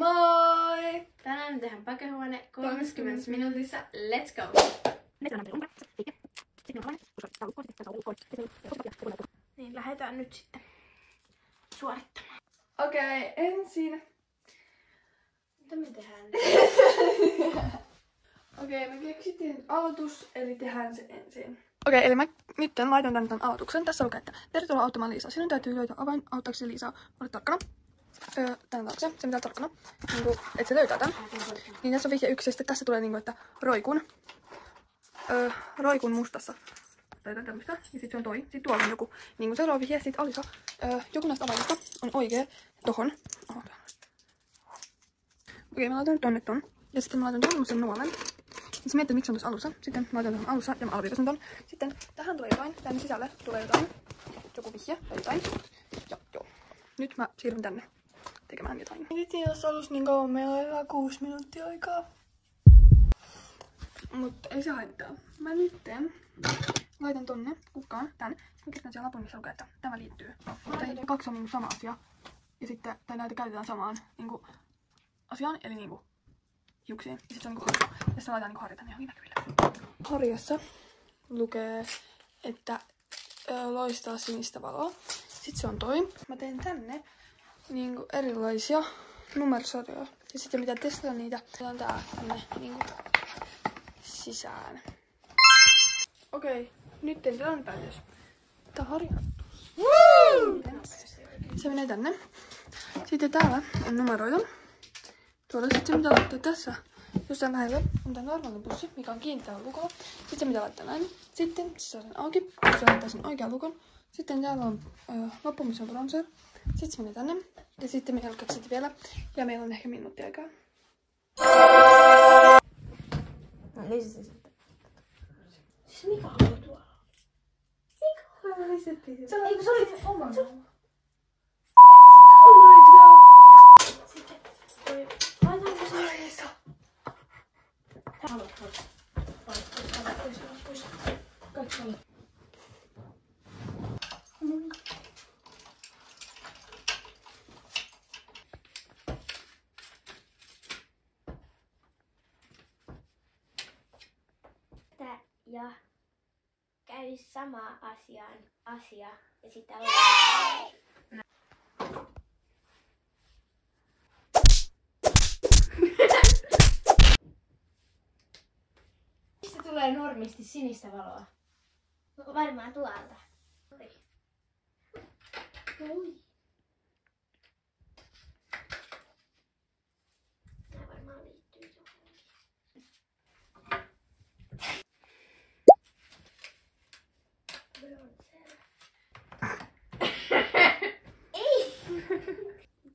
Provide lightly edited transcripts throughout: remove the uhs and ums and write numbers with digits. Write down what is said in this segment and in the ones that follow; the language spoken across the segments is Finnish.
Moi! Tänään me tehdään pakehuone 30 minuutissa. Let's go! Niin, lähdetään nyt sitten suorittamaan. Okei, ensin. Mitä me tehdään? Okei, me keksittiin aloitus, eli tehdään se ensin. Okei, eli mä nyt laitan tänne tämän aloituksen. Tässä lukee, että tervetuloa auttamaan Liisaa. Sinun täytyy löytää avain auttaaksesi Liisaa. Ole tarkkana. Tänne taakse, se mitä tarkkana. Niin että se löytää tämän. Niin tässä on vihje 1, ja sitten tässä tulee että roikun mustassa. Tai jotain tämmöistä. Ja sitten se on toi. Sitten tuolla on joku. Niin seuraava vihje, sitten Alisa. Joku näistä avaimista on oikea tohon. Okei, mä laitan nyt tonne ton. Ja sitten mä laitan tommosen nuolen. Ja sä miettii, miksi on tuossa alussa. Sitten mä laitan tuohon alussa ja mä alviivasin ton. Sitten tähän tulee jotain. Tänne sisälle tulee jotain. Joku vihje tai jotain. Ja joo. Nyt mä siirryn tänne tekemään jotain. Mietittiin tuossa alussa niin kauan. Meillä on hyvä 6 minuuttia aikaa. Mutta ei se haittaa. Mä nyt laitan tonne kukkaan tän. Mä kirjoitan siellä lapun, missä lukee, että tämä liittyy. Tai 2 on sama asia. Ja sitten, tai näitä käytetään samaan niinku asiaan, eli niinku hiuksiin. Ja sitten se on niinku harja. Ja se laitetaan niinku harja tänne johonkin näkyville. Harjassa lukee, että loistaa sinistä valoa. Sitten se on toi. Mä teen tänne niinku erilaisia numerosarjoja. Ja sitten mitä testata niitä, otan tää tänne niinku sisään. Okei, nyt teen tämän päätös. Tää harjoittuu. Se menee tänne. Sitten täällä on numeroita. Tuolla sitten se mitä laittaa tässä. Jossain lähellä on tää normaali pussi, mikä on kiinni tällä lukolla. Sitten se mitä laittaa näin. Sitten se saa sen auki. Se laittaa sen oikean lukon. Sitten täällä on loppu, missä on bronzer. Sitten se menee tänne. Ja sitten me jälkeen vielä. Ja meillä on ehkä minuutti aikaa. No niin se sitten. Siis Mika on tuolla. Mika on lisättiin. Eikö se oli se oma? Sitten laitaanko se Liisa? Haluat pois. Pois. Kaikki oli. Ja käy sama asia ja sitä Mistä tulee normisti sinistä valoa? No, varmaan tuolta. Oi. Tää varmaan liittyy johonkin. Ei!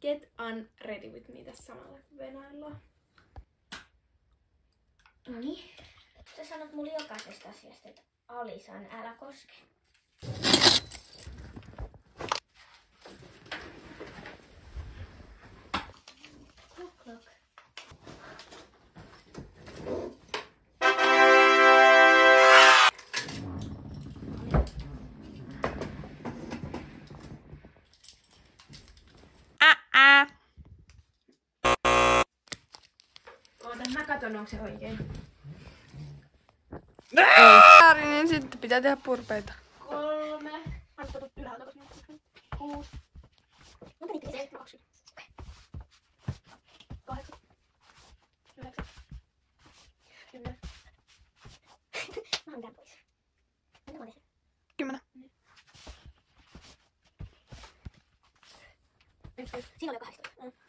Get unready with me tässä samalla venaillaan. Noniin. Sä sanot mulle jokaisesta asiasta, että Alisan älä koske. Klok. Mä katon, onko se oikein. Väärin, niin sitten pitää tehdä purpeita. 3. Antatut ylhäältä 6. 7. 8. 9. 10. Mä oon tän pois. Mitä mä oon tehnyt? 10. Siinä oli 18.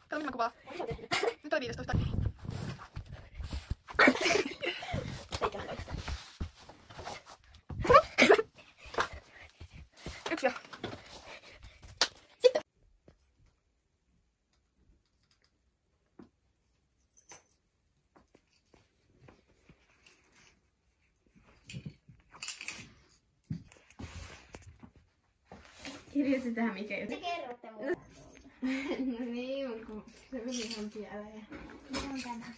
Kato minä kuvaa. Nyt oli 15. Yksi vielä. Sitten. Kirjoitin tähän mikä juttu. Te kerrotte mulle. No niin, kun se meni ihan pieleen. Mitä on tänään?